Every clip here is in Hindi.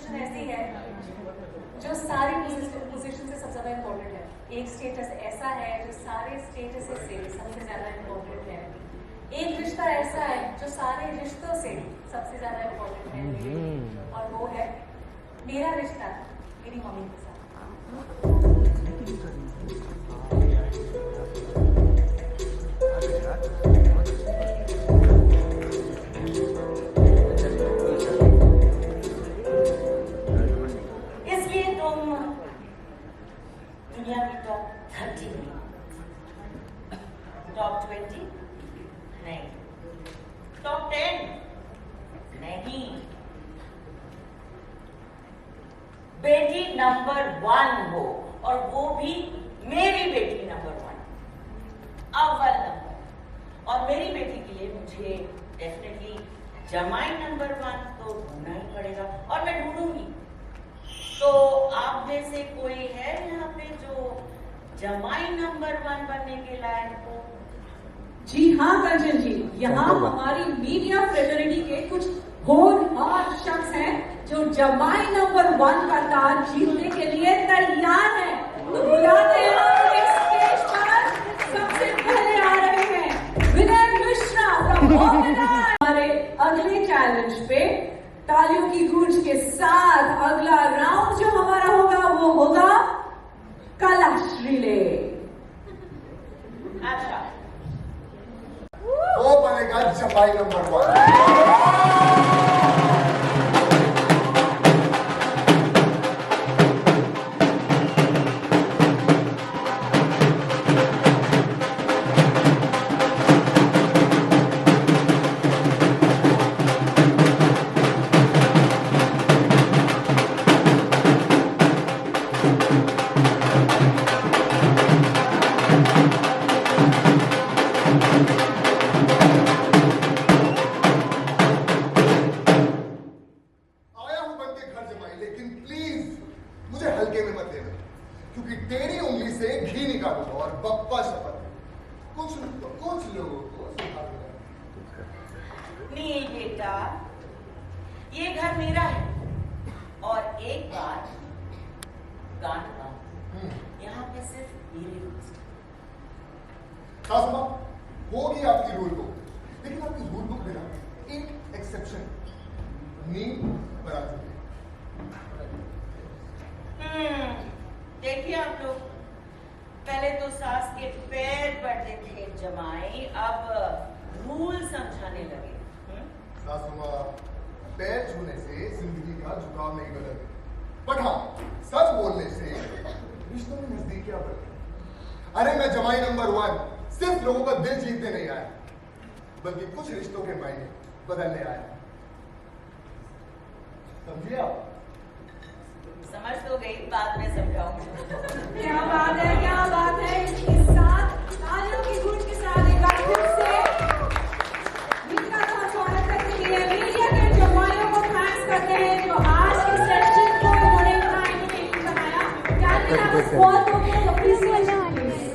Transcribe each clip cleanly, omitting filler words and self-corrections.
पोजीशन ऐसी है जो सारी पोजीशन से सबसे ज्यादा इम्पोर्टेंट है। एक स्टेटस ऐसा है जो सारे स्टेटस से सबसे ज्यादा इम्पोर्टेंट है। एक रिश्ता ऐसा है जो सारे रिश्तों से सबसे ज्यादा इम्पोर्टेंट है, और वो है मेरा रिश्ता मेरी मम्मी के साथ। इसलिए तुम दुनिया की टॉप 30 में, टॉप 20 नहीं, टॉप 10 नहीं, बेटी नंबर 1 हो, और वो भी मेरी बेटी नंबर 1, अव्वल नंबर। और मेरी बेटी के लिए मुझे डेफिनेटली जमाई नंबर 1 तो ढूंढना ही पड़ेगा, और मैं ढूंढूंगी। तो आप में से कोई है यहाँ पे जो जमाई नंबर 1 बनने के लायक हो? जी हाँ कंचन जी, यहाँ हमारी मीडिया फ्रेटर्निटी के कुछ होनहार शख्स हैं जो जमाई नंबर 1 का ताज जीतने के लिए तैयार हैं। तो बुलाते हैं हम इस स्टेज पर, सबसे पहले आ रहे हैं विनय मिश्रा from Omanai। हमारे अगले चैलेंज पे तालियों की गूंज के साथ अगला राउंड जो हमारा होगा वो होगा कलश रिले। अच्छा, वो बनेगा जमाई नंबर 1। लेकिन प्लीज मुझे हल्के में मत लेना, क्योंकि तेरी उंगली से घी निकालूंगा और बप्पा शपथ कुछ लोगों को सुधार देगा। नील बेटा, ये घर मेरा है, और एक बात गांठ बांध, यहाँ पे सिर्फ मेरी रूल्स। खासमा होगी आपकी रूल बुक, लेकिन आपकी रूल बुक में ना एक एक्सेप्शन, नींद बराबर। देखिए आप लोग, पहले तो सास के पैर पड़ते थे जमाई, अब रूल समझाने लगे। सासुमा, पैर छूने से जिंदगी का झुकाव नहीं बदलते, बट हाँ सच बोलने से रिश्तों में नजदीकियां बढ़ती। अरे मैं जमाई नंबर 1 सिर्फ लोगों का दिल जीतने नहीं आया, बल्कि कुछ रिश्तों के मायने बदलने आया। समझिए आप? समझ तो गई, बाद में समझाऊंगी। क्या बात है, क्या बात है। इसके साथ तालियों की गूंज के साथ एक बार फिर से मीडिया का स्वागत करने के लिए मीडिया के जमाइयों को थैंक्स करते हैं जो आज के सेशन को उन्होंने इतना एंटरटेनिंग बनाया। Can we have a small token of appreciation please?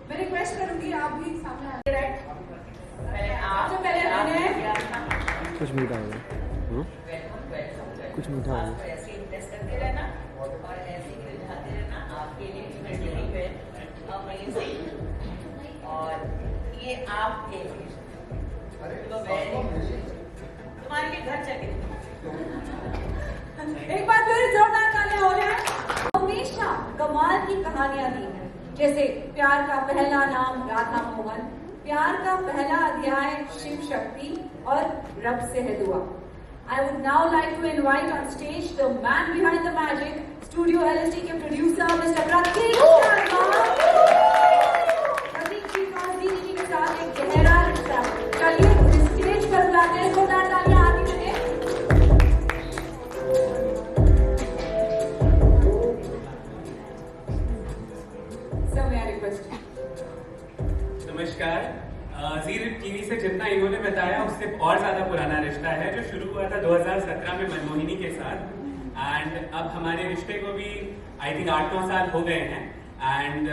मैं रिक्वेस्ट करूंगी आप भी सामने आइए। पहले आप, सबसे पहले मैंने कुछ मीठा होगा, कुछ मीठा होगा। ऐसे इम्प्रेस करते रहना और ऐसे ही रिझाते रहना। आपके लिए मेंटली वेल अमेजिंग, और ये आपके लिए तो तुम्हारे लिए घर चले। एक बार फिर जोरदार तालियां हो जाए। हमेशा कमाल की कहानियां दी हैं, जैसे प्यार का पहला नाम राधा मोहन, प्यार का पहला अध्याय शिव शक्ति, और रब से है दुआ। I would now like to invite on stage the man behind the magic, Studio LSD के producer Mr. Pratik Sharma। प्रतीक जी का दीदी के साथ एक गहरा रिश्ता। चलिए स्टेज पर बुलाते हैं, जोरदार तालियां आती चले। Sir, may I request you? नमस्कार। जी टीवी से जितना इन्होंने बताया उससे और ज्यादा पुराना रिश्ता है, जो शुरू हुआ था 2017 में मनमोहिनी के साथ, एंड अब हमारे रिश्ते को भी आई थिंक 8-9 साल हो गए हैं, एंड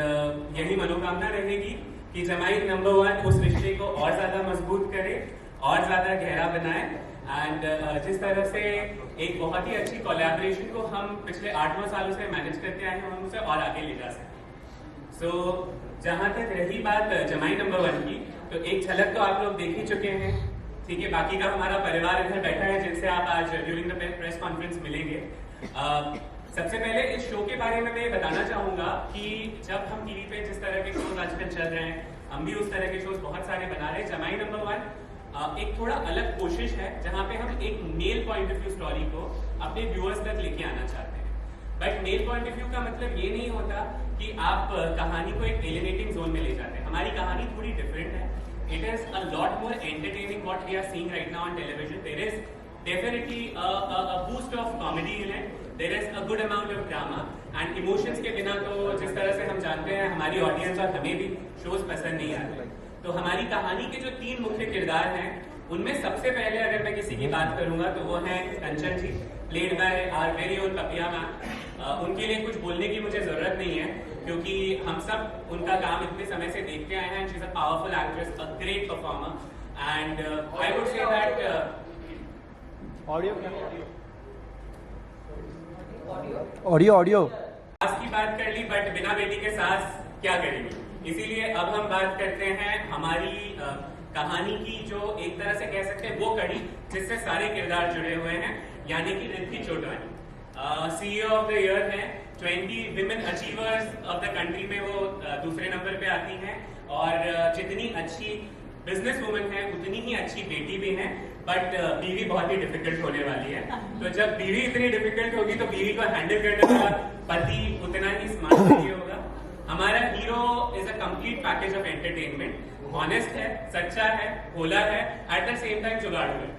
यही मनोकामना रहेगी कि जमाई नंबर 1 उस रिश्ते को और ज्यादा मजबूत करे और ज्यादा गहरा बनाए, एंड जिस तरह से एक बहुत ही अच्छी कोलैबोरेशन को हम पिछले 8-9 सालों से मैनेज करते आए हैं, हम उसे और आगे ले जा सकें। सो जहां तक रही बात जमाई नंबर 1 की, तो एक झलक तो आप लोग देख ही चुके हैं, ठीक है। बाकी का हमारा परिवार इधर बैठा है जिनसे आप आज ड्यूरिंग द प्रेस कॉन्फ्रेंस मिलेंगे। सबसे पहले इस शो के बारे में मैं बताना चाहूंगा कि जब हम टीवी पे जिस तरह के शोज आजकल चल रहे हैं, हम भी उस तरह के शोज बहुत सारे बना रहे हैं। जमाई नंबर 1 एक थोड़ा अलग कोशिश है जहां पे हम एक male point of view story को अपने व्यूअर्स तक लेके आना चाहते हैं। But male point of view का मतलब ये नहीं होता कि आप कहानी को एक एलिनेटिंग जोन में ले जाते हैं। हमारी कहानी थोड़ी डिफरेंट है। It is a lot more entertaining what we are seeing right now on television. There is definitely a boost of comedy in it. There is a good amount of drama and emotions के बिना तो जिस तरह से हम जानते हैं हमारी ऑडियंस और हमें भी शोज पसंद नहीं आते। तो हमारी कहानी के जो 3 मुख्य किरदार हैं, उनमें सबसे पहले अगर मैं किसी की बात करूंगा तो वो है Kanchan ji, played by our very own Papiya ma'am. उनके लिए कुछ बोलने की मुझे जरूरत नहीं है क्योंकि हम सब उनका काम इतने समय से देखते आए हैं। She is a powerful actress, a great performer and I would say that audio सास की बात कर ली, बट बिना बेटी के सास क्या करेंगे। इसीलिए अब हम बात करते हैं हमारी कहानी की, जो एक तरह से कह सकते हैं वो कड़ी जिससे सारे किरदार जुड़े हुए हैं, यानी कि Riddhi Chotwani. CEO of the year हैं, 20 women achievers of the country में वो दूसरे नंबर पे आती हैं। और जितनी अच्छी बिजनेस वुमन है उतनी ही अच्छी बेटी भी है। बट बीवी बहुत ही डिफिकल्ट होने वाली है। तो जब बीवी इतनी डिफिकल्ट होगी तो बीवी को हैंडल करने वाला पति उतना ही स्मार्ट नहीं होगा। हमारा hero is a complete package of entertainment, honest है, सच्चा है, भोला है, एट द सेम टाइम जुगाड़ू है।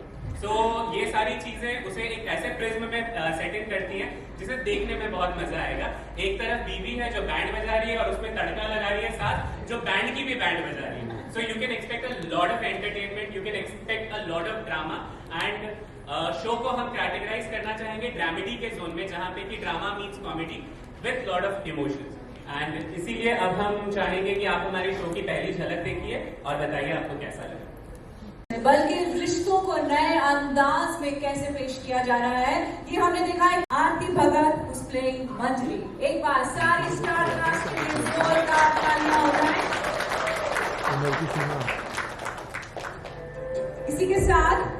तो ये सारी चीजें उसे एक ऐसे प्रिज्म में सेट इन करती हैं जिसे देखने में बहुत मजा आएगा। एक तरफ बीवी है जो बैंड बजा रही है और उसमें तड़का लगा रही है, साथ जो बैंड की भी बैंड बजा रही है। So you can expect a lot of entertainment, you can expect a lot of drama. And show को हम कैटेगराइज करना चाहेंगे ड्रामेडी के जोन में, जहां पे कि drama means comedy with lot of emotions. And इसीलिए अब हम चाहेंगे कि आप हमारे शो की पहली झलक देखिए और बताइए आपको कैसा लगा। बल्कि रिश्तों को नए अंदाज में कैसे पेश किया जा रहा है, ये हमने देखा है। आरती भगत उस प्लेइंग मंजरी। एक बार सारी स्टार कास्ट के लिए जोरदार तालियां हो जाए। इसी के साथ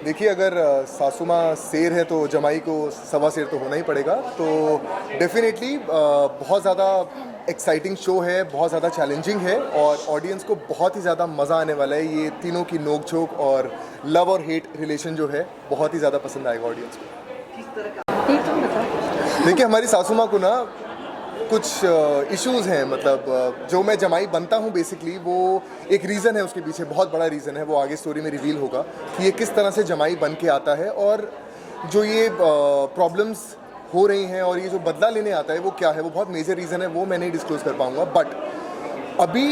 देखिए, अगर सासू माँ शेर है तो जमाई को सवा शेर तो होना ही पड़ेगा। तो डेफिनेटली बहुत ज़्यादा एक्साइटिंग शो है, बहुत ज़्यादा चैलेंजिंग है और ऑडियंस को बहुत ही ज़्यादा मज़ा आने वाला है। ये तीनों की नोक झोंक और लव और हेट रिलेशन जो है बहुत ही ज़्यादा पसंद आएगा ऑडियंस को। देखिए, हमारी सासू माँ को ना कुछ इश्यूज हैं, मतलब जो मैं जमाई बनता हूँ बेसिकली वो एक रीज़न है, उसके पीछे बहुत बड़ा रीज़न है। वो आगे स्टोरी में रिवील होगा कि ये किस तरह से जमाई बन के आता है और जो ये प्रॉब्लम्स हो रही हैं और ये जो बदला लेने आता है वो क्या है, वो बहुत मेजर रीज़न है, वो मैं नहीं डिस्क्लोज कर पाऊंगा। बट अभी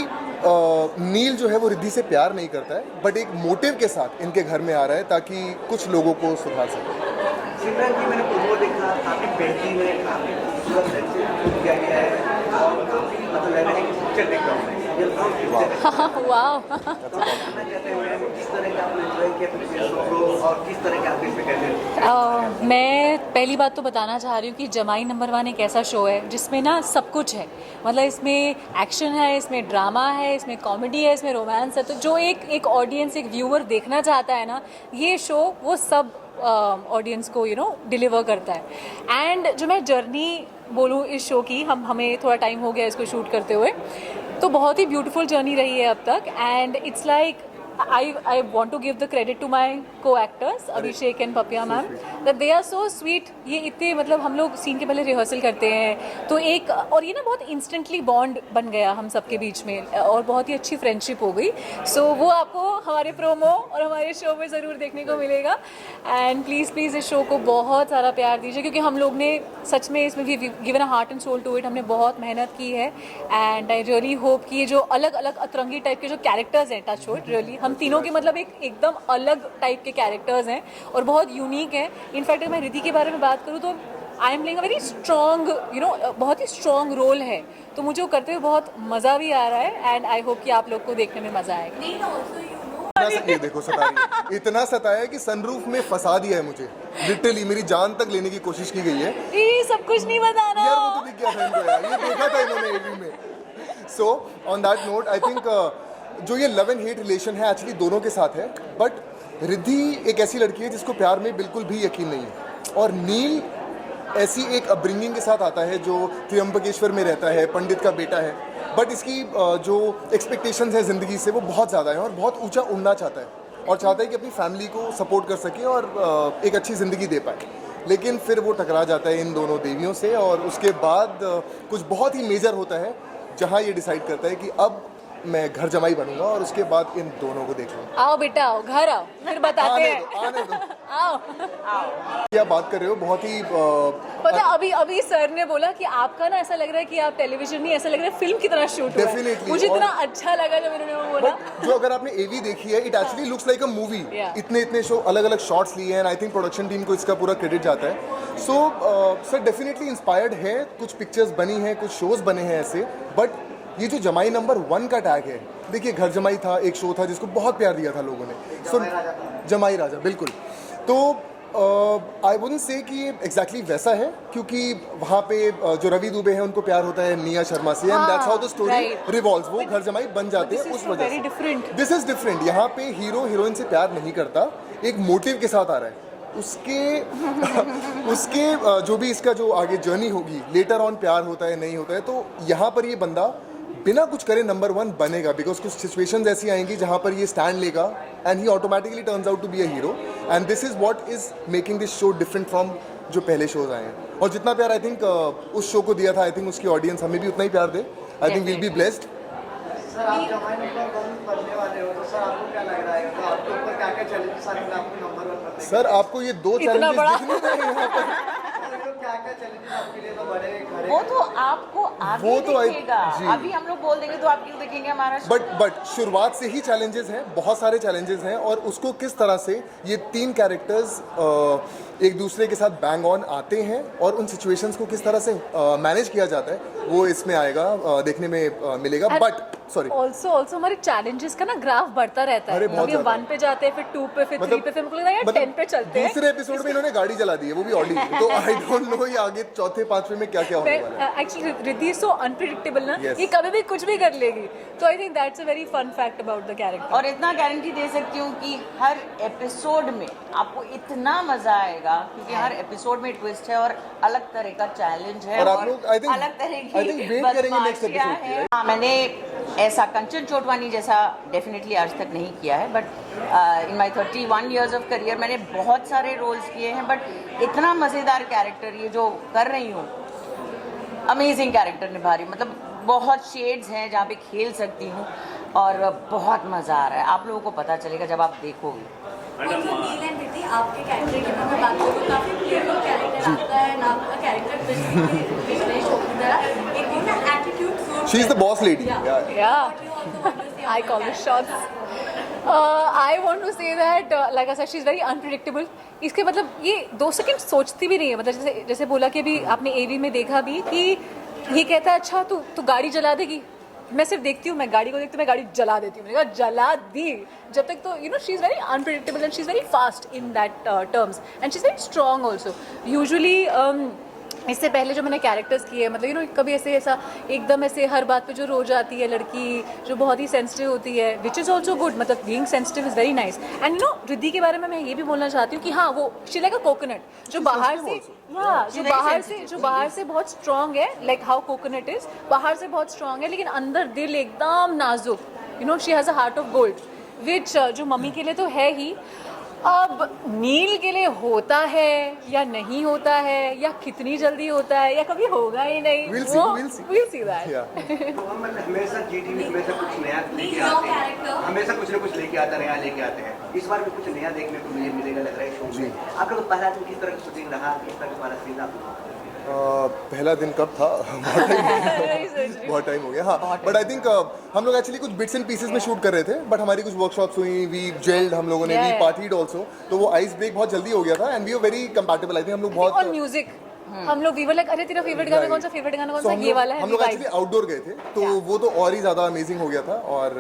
नील जो है वो रिद्धि से प्यार नहीं करता है, बट एक मोटिव के साथ इनके घर में आ रहा है ताकि कुछ लोगों को सुधार सके। सिमरन जी, मैंने प्रोमो देखा, काफी बेहतरीन है, काफी खूबसूरत से शूट किया गया है और काफी मतलब लग रहा है कि पिक्चर देख रहा हूँ मैं। वाह किस तरह के आपने एंजॉय किया पिक्चर को और किस तरह के आप इसमें कहते हैं? मैं पहली बात तो बताना चाह रही हूँ कि जमाई नंबर 1 एक ऐसा शो है जिसमें ना सब कुछ है। मतलब इसमें एक्शन है, इसमें ड्रामा है, इसमें कॉमेडी है, इसमें रोमांस है। तो जो एक ऑडियंस, एक व्यूअर देखना चाहता है ना, ये शो वो सब ऑडियंस को डिलीवर करता है। एंड जो मैं जर्नी बोलूँ इस शो की, हमें थोड़ा टाइम हो गया इसको शूट करते हुए, तो बहुत ही ब्यूटीफुल जर्नी रही है अब तक। And it's like I want to give the credit to my co-actors Abhishek and Papya ma'am that they are so sweet। ये इतने मतलब हम लोग सीन के पहले रिहर्सल करते हैं तो एक और ये ना बहुत इंस्टेंटली बॉन्ड बन गया हम सबके बीच में और बहुत ही अच्छी फ्रेंडशिप हो गई। सो वो आपको हमारे प्रोमो और हमारे शो में ज़रूर देखने को मिलेगा। एंड प्लीज़ इस शो को बहुत सारा प्यार दीजिए क्योंकि हम लोग ने सच में इसमें भी given a heart and soul to it. हमने बहुत मेहनत की है एंड आई रियली होप कि ये जो अलग अलग अतरंगी टाइप के जो कैरेक्टर्स हैं, टच वुड, रियली हम तीनों के मतलब एकदम अलग टाइप के कैरेक्टर्स हैं और बहुत यूनिक हैं। इनफैक्ट अगर मैं रिद्धि के बारे में बात करूँ तो I am playing a very strong बहुत ही स्ट्रॉन्ग रोल है, तो मुझे वो करते हुए बहुत मज़ा भी आ रहा है एंड आई होप कि आप लोग को देखने में मज़ा आएगा। ये देखो सता रही है, इतना सताया है कि सनरूफ में फंसा दिया है मुझे, लिटरली मेरी जान तक लेने की कोशिश की गई है। ये सब कुछ नहीं बताना यार वो तो दिख गया था इनको यार, ये देखा था इन्होंने एवी में। So on that note I think जो ये लव एंड हेट रिलेशन है एक्चुअली दोनों के साथ है। बट रिद्धि एक ऐसी लड़की है जिसको प्यार में बिल्कुल भी यकीन नहीं है और नील ऐसी एक अपब्रिंगिंग के साथ आता है जो त्र्यंबकेश्वर में रहता है, पंडित का बेटा है, बट इसकी जो एक्सपेक्टेशंस है ज़िंदगी से वो बहुत ज़्यादा है और बहुत ऊंचा उड़ना चाहता है और चाहता है कि अपनी फैमिली को सपोर्ट कर सके और एक अच्छी ज़िंदगी दे पाए। लेकिन फिर वो टकरा जाता है इन दोनों देवियों से और उसके बाद कुछ बहुत ही मेजर होता है जहाँ ये डिसाइड करता है कि अब मैं घर जमाई बनूंगा और उसके बाद इन दोनों को देख लूंगा। आओ बेटा आओ, घर आओ, फिर बताते हैं। आने दो। आओ। क्या बात कर रहे हो, बहुत ही पता अभी सर ने बोला कि आपका ना ऐसा लग रहा है कि आप टेलीविजन नहीं, ऐसा लग रहा है फिल्म की तरह शूट हुआ है। Definitely, मुझे इतना अच्छा लगा जब इन्होंने वो बोला। जो अगर आपने एवी देखी है, it actually looks like a movie. इतने शो अलग अलग शॉट्स लिए हैं and I think production team को इसका पूरा क्रेडिट जाता है। सो सर डेफिनेटली इंस्पायर्ड है, कुछ पिक्चर्स बनी हैं, कुछ शोज बने हैं ऐसे। बट ये जो जमाई नंबर 1 का टैग है, देखिए घर जमाई था, एक शो था जिसको बहुत प्यार दिया था लोगों ने। सो जमाई राजा, बिल्कुल। तो आई वुडंट से कि ये एग्जैक्टली वैसा है क्योंकि वहाँ पे जो रवि दुबे हैं उनको प्यार होता है निया शर्मा से and that's how the story revolves. वो घर जमाई बन जाते हैं उस वजह से। This is different. यहाँ पे हीरो हीरोइन से प्यार नहीं करता, एक मोटिव के साथ आ रहा है। उसके जो भी इसका जो आगे जर्नी होगी, लेटर ऑन प्यार होता है नहीं होता है, तो यहाँ पर ये बंदा बिना कुछ करे नंबर 1 बनेगा बिकॉज कुछ सिचुएशंस ऐसी आएंगी जहाँ पर ये स्टैंड लेगा and he automatically turns out to be a hero and this is what is making this show different from जो पहले शोज आए हैं। और जितना प्यार आई थिंक उस शो को दिया था, आई थिंक उसकी ऑडियंस हमें भी उतना ही प्यार दे। I think will be blessed. Sir आप जमाई नंबर 1 बनने वाले हो, तो सर आपको क्या लग रहा है कि आपके ऊपर क्या क्या चैलेंजेस आएंगे आपको नंबर 1 बनने के? सर आपको ये 2 चैलेंजेस दिखने देंगे यहाँ पर। क्या क्या चैलेंजेस आपके लिए तो बड़े खड़े? वो तो आपको आगे वो तो दिखेगा। जी। अभी हम लोग बोल देंगे तो आप क्यों देखेंगे हमारा show? बट शुरुआत से ही चैलेंजेस हैं, बहुत सारे चैलेंजेस हैं और उसको किस तरह से ये 3 कैरेक्टर्स एक दूसरे के साथ बैंग ऑन आते हैं और उन सिचुएशंस को किस तरह से मैनेज किया जाता है वो इसमें आएगा, देखने में मिलेगा। बट सॉरी ऑल्सो हमारे चैलेंजेस का ना ग्राफ बढ़ता रहता है। बहुत अभी हम 1 पे जाते हैं, फिर 2 पे, फिर 3 पे, फिर मुझे लगता है 10 पे चलते हैं। दूसरे एपिसोड में इन्होंने गाड़ी चला दी है, वो भी ऑडी। तो आई डोंट नो ये आगे चौथे 5वें में क्या क्या होने वाला है। एक्चुअली रिद्धि सो अनप्रेडिक्टेबल ना, Yes. ये कभी भी कुछ भी कर लेगी। तो I think that's a very fun fact about the character. और इतना गारंटी दे सकती हूँ कि हर एपिसोड में आपको इतना मजा आएगा क्योंकि हर एपिसोड में ट्विस्ट है और अलग तरह का चैलेंज है और आप लोग I think- अलग तरह I think की wait करेंगे next बदमाशियाँ episode की, हैं। हाँ, मैंने ऐसा कंचन चोटवानी जैसा डेफिनेटली आज तक नहीं किया है, but in my 31 years of career मैंने बहुत सारे रोल्स किए हैं, बट इतना मज़ेदार कैरेक्टर ये जो कर रही हूँ, अमेजिंग कैरेक्टर निभा रही हूँ। मतलब बहुत शेड्स हैं जहाँ पे खेल सकती हूँ और बहुत मज़ा आ रहा है। आप लोगों को पता चलेगा जब आप देखोगे। नील एंड रिद्धि, आपके कैरेक्टर की मैं बात करूँ, काफी प्लेफुल कैरेक्टर लगता है ना आपका कैरेक्टर पिछले शो की तरह एक वो ना attitude she is the boss lady Yeah. I call the shots. I want to say that, like I said, she's very unpredictable. इसके मतलब ये 2 सेकंड सोचती भी नहीं है, मतलब जैसे बोला कि अभी आपने एवी में देखा भी कि ये कहता है अच्छा तू गाड़ी जला देगी, मैं सिर्फ देखती हूँ, मैं गाड़ी को देखती हूँ, मैं गाड़ी जला देती हूँ, मैंने कहा जला दी जब तक, तो you know she is very unpredictable and she is very fast in that terms and she is very strong also. Usually इससे पहले जो मैंने कैरेक्टर्स किए, मतलब यू नो कभी ऐसा एकदम ऐसे हर बात पे जो रो जाती है लड़की, जो बहुत ही सेंसिटिव होती है, विच इज़ ऑल्सो गुड, मतलब being sensitive is very nice. And you know Riddhi के बारे में मैं ये भी बोलना चाहती हूँ कि हाँ वो शी लाइक अ कोकोनट, जो बाहर से बहुत स्ट्रॉन्ग है, लाइक हाउ कोकोनट इज, बाहर से बहुत स्ट्रॉन्ग है लेकिन अंदर दिल एकदम नाजुक. You know she has a heart of gold, which जो मम्मी के लिए तो है ही, अब नील के लिए होता है या नहीं होता है, या कितनी जल्दी होता है, या कभी होगा ही नहीं, We'll see that. तो हम हमेशा GTV में से कुछ नया लेके आते हैं, हमेशा कुछ ना कुछ लेके आता, नया लेके आते हैं. इस बार भी कुछ नया देखने को मिलेगा लग रहा है शो में. आप लोग पहला दिन किस तरह की शूटिंग रहा, किस तरह का हमारा सीन आप पहला दिन कब था? बहुत टाइम हो गया. हाँ, बट आई थिंक हम लोग एक्चुअली कुछ बिट्स एंड पीसेस में शूट कर रहे थे, बट हमारी कुछ वर्कशॉप्स हुई, वी जेल्ड, हम लोगों ने वी पार्टीड ऑल्सो, तो वो आइस ब्रेक बहुत जल्दी हो गया था and we are very compatible. I think हम लोग बहुत और म्यूजिक हम लोग वी वर लाइक अरे तेरा फेवरेट गाना कौन सा, फेवरेट गाना कौन सा, ये वाला है. हम लोग एक्चुअली आउटडोर गए थे, तो वो तो और ही ज्यादा अमेजिंग हो गया था. और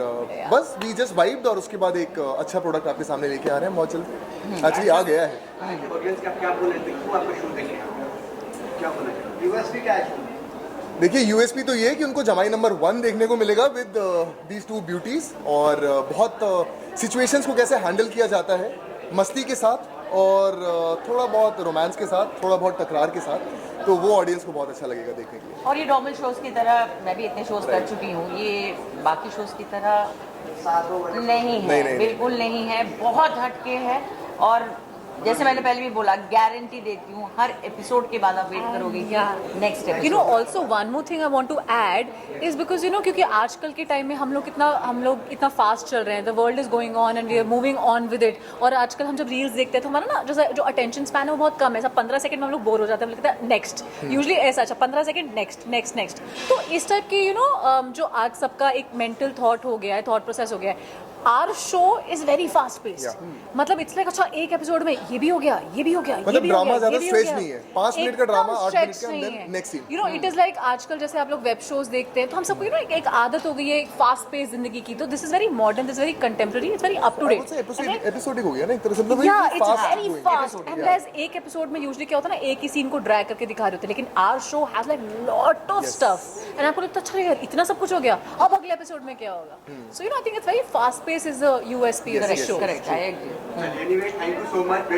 बस वी जस्ट वाइब्ड, और उसके बाद एक अच्छा प्रोडक्ट आपके सामने लेके आ रहे हैं बहुत जल्द. एक्चुअली आ गया है. ऑडियंस का क्या बोले थे, क्यों आपको शो देखे, क्या बोले यूएसपी क्या है? देखिए यूएसपी तो ये है कि उनको जमाई नंबर 1 देखने को मिलेगा विद दीज 2 ब्यूटीज, और बहुत सिचुएशंस को कैसे हैंडल किया जाता है मस्ती के साथ, और थोड़ा बहुत रोमांस के साथ, थोड़ा बहुत टकरार के साथ, तो वो ऑडियंस को बहुत अच्छा लगेगा देखने के लिए. और ये नॉर्मल शोज की तरह, मैं भी इतने शोज कर चुकी हूँ, ये बाकी शोज की तरह नहीं है, बिल्कुल नहीं है, बहुत हटके है. और जैसे मैंने पहले भी बोला, गारंटी देती हूँ हर एपिसोड के बाद आप वेट करोगे कि next episode. You know also one more thing I want to add is because you know क्योंकि आजकल के टाइम में हम लोग इतना फास्ट चल रहे हैं, the world is going on and we are moving on with it. और आजकल हम जब रील्स देखते हैं तो हमारा ना जो अटेंशन स्पैन है वो बहुत कम है. सब 15 सेकंड में हम लोग बोर हो जाते हैं, लगता है नेक्स्ट, यूजुअली ऐसा, अच्छा 15 सेकंड नेक्स्ट. तो इस टाइप के यू नो जो आज सबका एक मेंटल थॉट हो गया है, थॉट प्रोसेस हो गया है, our show is very fast paced. मतलब इट्स लाइक अच्छा एक एपिसोड में ये भी हो गया, ये भी हो गया, मतलब ड्रामा ज्यादा स्ट्रेच नहीं है. 5 मिनट का ड्रामा 8 मिनट के अंदर next scene. You know it is like आजकल जैसे आप लोग वेब शोज देखते हैं तो हम सबको यू नो एक आदत हो गई है एक फास्ट पेस जिंदगी की. तो this is very modern, this is very contemporary, it's very up to date. Episodic हो गया ना एक तरह से, मतलब it's very fast. And guys एक एपिसोड में यूजुअली क्या होता है ना, एक ही सीन को ड्रैग करके दिखा रहे होते हैं, लेकिन our show has like lot of stuff and आपको लगता है अच्छा यार इतना सब कुछ हो गया, अब अगले एपिसोड में क्या होगा. So you know I think it's very fast pace is the USP of the show. Correct, I agree. Anyway, thank you so much.